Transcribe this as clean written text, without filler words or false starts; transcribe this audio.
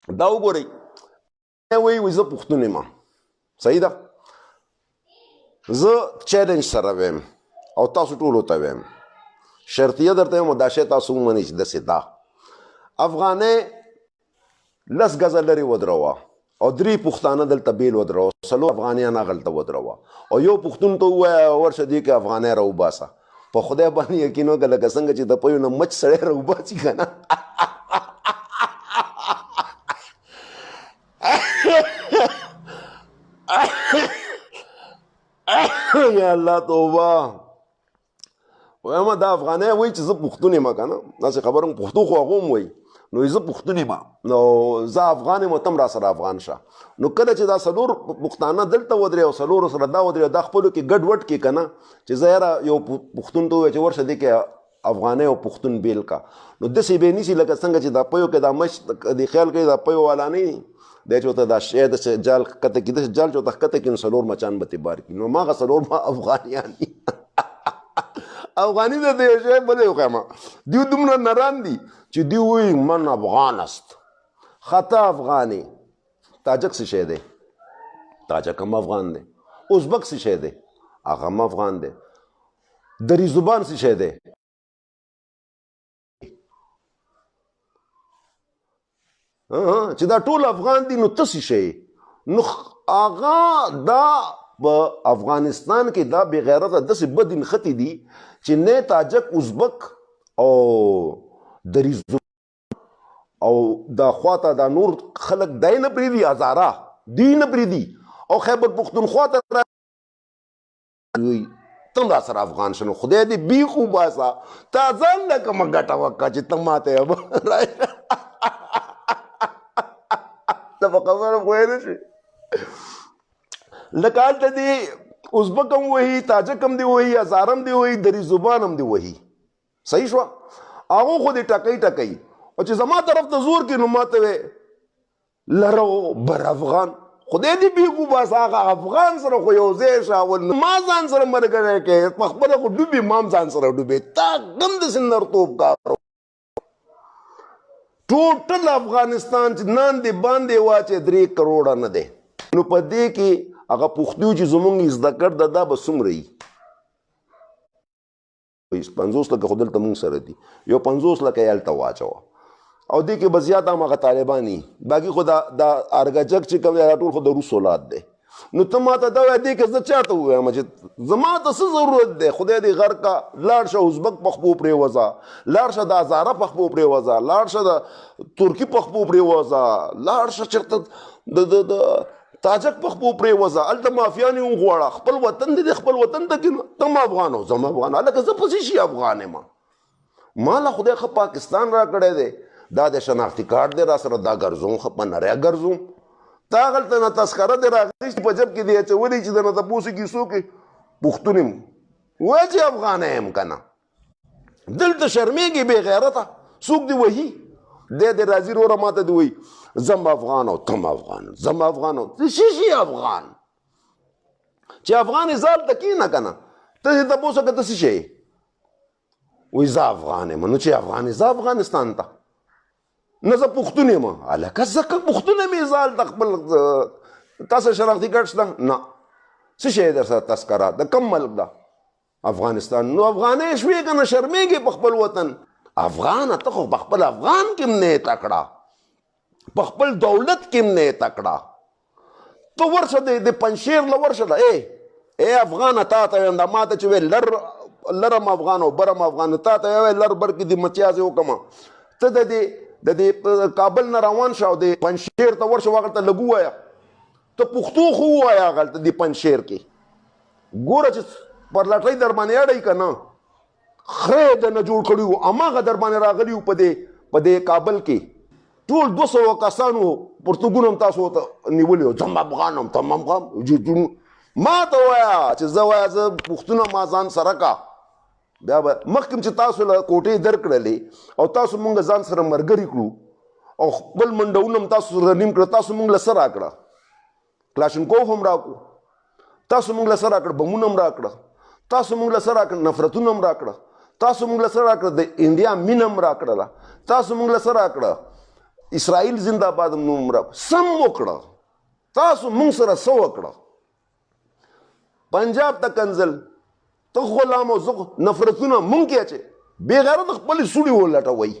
دا وګورئ وایي زه پښتون یم صحیح ده زه چیلنج سره ویم او تاسو ټولو ته ویم شرطیه درته یم دا شی تاسو ومنئ چې داسې ده افغانۍ 10 ګزه لرې ودروه او 3 پښتانه دلته بیل ودروه 4 افغانیان هغلته ودروه او یو پښتون ته ووایه ورشه دې کې افغانۍ راوباسه په خدای باندې یقین وکړه لکه څنګه چې د پیو نه مچ سړی راوباسي که نه یا الله توبه وایم دا افغانۍ وایي چې زه پښتون یم که نه داسې خبره پښتو خو هغه هم وایي نو زه پښتون یم نو زه افغان یم ته هم را سره افغان شه نو کله چې دا 4 پښتانه دلته ودرې او 4 سره دا ودرې دا خپلو کې ګډ وډ کې که نه چې زه یاره یو پښتون ته ووایه چې ورشه دې کې افغانۍ او پښتون بیل کا نو داسې به نیسي لکه څنګه چې دا پیو کې دا مچ دې خیال کوي دا پیو والا نه وي دی چې ورته دا شی داسې جال ښکته کړي داسې جال چې ورته ښکته کړي نو 4 مچان به ترې بار کړي نو هماغه 4 به افغانیان دي افغانی ته یو شی بلې وښیم دوی دومره نران دي چې دوی وایي من افغان است خطا افغانی تاجک څه شی دی تاجک هم افغان دی ازبک څه شی دی هغه هم افغان دی دری زبان څه شی دی چې دا ټول افغان دي نو ته څه شی نو هغه دا په افغانستان کې دا بې غیرته داسې بد نښتې دي چې نه تاجک ازبک او دری او دا خواته دا نور خلک دی نه پرېږدي هزاره دوی نه پرېږدي او خیبر پښتونخوا ته تم را سره افغان شنو خدای دې بیخ وباسه تا ځان له کومه ګټه وکړه چې ته ماته ته په خبره پوه نه شي لکه هلته دې ازبک هم وهي تاجک هم دې وهي هزاره هم دې وهي دری زبان هم دې وهي صحیح شوه هغو خو دې ټکۍ ټکۍ او چې زما طرف ته زور کې نو ما ته وې لرو بر افغان خدای دې بیخ وباسه هغه افغان سره خو یو ځای شاول ما ځان سره ملګری کې په خپله خو ډوبې ما هم ځان سره ډوبې تا هم داسې نرتوب کارو ټوټل افغانستان چې ناندې باندې واچې 3 کروړه نه دی نو په دې کې هغه پښتو چې زمونږ زده کړ دا به څومره وي 50 لکه خو دلته مونږ سره دي یو 50 لکه یې هلته واچوه او دې کې به زیات هم هغه طالبان وي باقي خو دا ارګجک چې کوم دی دا ټول خو د روس اولاد دی نو ته ما ته دا وایه دې کې زه چا ته ووایم چې زما ته څه ضرورت دی خدای دې غر کا لاړ شه ازبک پخپو پرېوځه لاړ شه د هزاره پخپو پرېوځه لاړ شه د ترکي پخپو پرېوځه لاړ شه چېرته د تاجک پخپو پرېوځه هلته مافیان یې وغواړه خپل وطن دې خپل وطن ته کې ته م افغان او زه م افغان هلکه زه پسې شي افغان یم ما له خدای ښه پاکستان را کړی دی دا د شناختي کارت دی را سره دا ګرځوم ښه په نری ګرځوم تا هلته نه تذکره دې راغېستې په جب کې دې اچولې چې درنه تپوس کي څوک پښتون یم وایه چې افغانه یم که نه دلته شرمېږي بې غیرته څوک دې وهي دی دې راځي وروره ما ته دې وایي زم افغان او تم افغان زم افغان او څه شي افغان چې افغان یې ځال ته کښېنه که نه ته دې تپوس وکړه ته څه شی وایي زه افغان یم نو چې افغان یې ځه افغانستان ته نه زه پښتون یم هلکه زه پښتون یم یې ځال ته خپل تاسو شناختي کارت شته نه څه شی در سره تذکره د کوم ملک ده افغانستان نو افغانۍ شوې که نه شرمېږې په خپل وطن افغانه ته خو په خپل افغان کې هم نه یې تکړه په خپل دولت کې هم نه یې تکړه ته ورشه د پنجشیر له ورشه ده ای افغانه تا ته وایم دا ما ته چې وایې لرم افغان او برم افغان تا ته وایې لر بر کې دې متیازې وکړمه ته د دې کابل نه روان شه او د پنجشیر ته ورشه هغلته لږ ووایه ته پښتو خو ووایه هغلته د پنجشیر کې ګوره چې پر لټۍ در باندې اړی که نه خره د نه جوړ کړي وو هماغه در باندې راغلي وو په دې کابل کې ټول 200 کسانو پرتګون هم تاسو ته نیولي وو زم افغان هم تم افغان ما ته وایه چې زه وایه زه پښتون ما ځان سره کا بیا به مخکې چې تاسو له کوټې درکړلې او تاسو مونږ ځان سره ملګري کړو او خپل منډونه هم تاسو سره نیم کړه تاسو مونږ له څه راکړه کلاشینکوف هم راکړو تاسو مونږ له څه راکړه بمونه هم راکړه تاسو مونږ له څه راکړه نفرتونه هم راکړه تاسو مونږ له څه راکړه د انډیا مینه هم راکړله تاسو مونږ له څه راکړه اسرائیل زنده باد نوم را سم وکړه تاسو مونږ سره څه وکړه پنجاب ته کنزل ته غلام او زه نفرتونه مونږ کې اچې بې غیرت خپلې سوړې ولټوئ